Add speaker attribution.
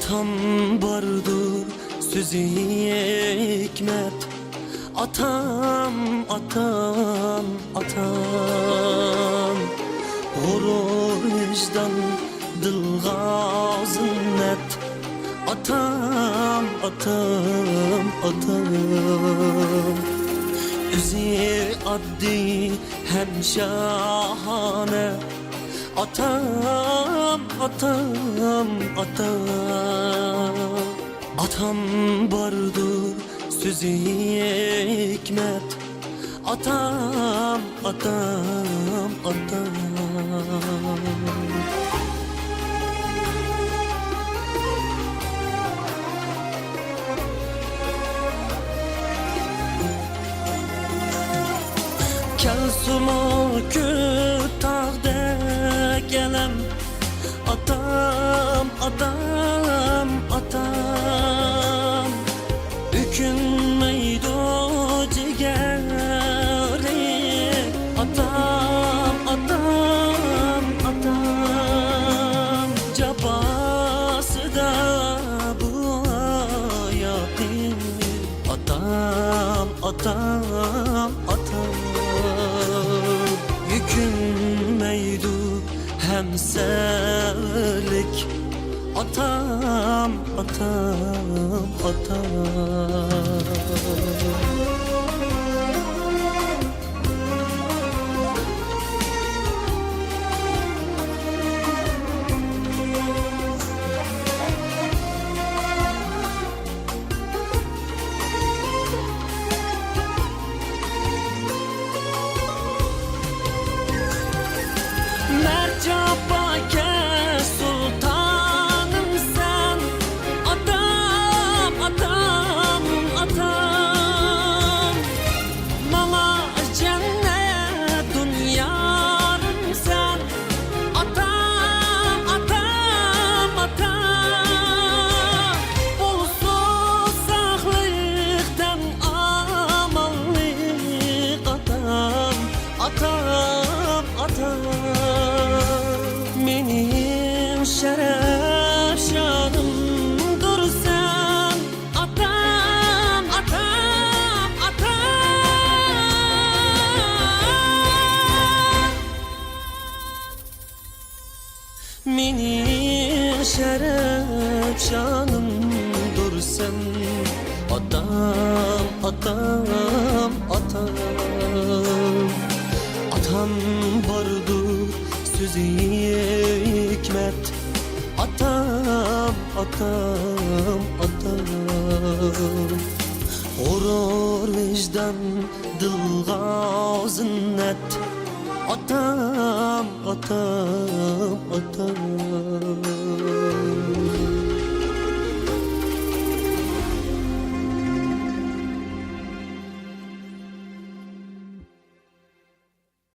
Speaker 1: Atam bardır sözü hikmet. Atam, atam, atam. Gurur vicdan dilgazın net. Atam, atam, atam. Üzi addi hem şahane. Atam, atam, atam. Atam bardır sözü hikmet. Atam, atam, atam. Kelsulu kütahde gelem. Atam, atam, atam. Ükünmeydi o cigeri. Atam, atam, atam. Cabası da bu hayatın. Atam, atam, atam. Yükünmeydi hem sevlik. Atam, atam, atam. Mercabake sultanım sen. Atam, atam, atam. Mama cennet dünyarım sen. Atam, atam, atam. Bulsuz sağlıktan amanlık. Atam, atam, atam. Benim şeref şanımdır sen. Atam, atam, atam. Benim şeref şanımdır sen. Atam, atam, atam. Atam bardır sözü hikmet. Atam, atam, atam. Gurur vicdan dilgazın net. Atam, atam, atam.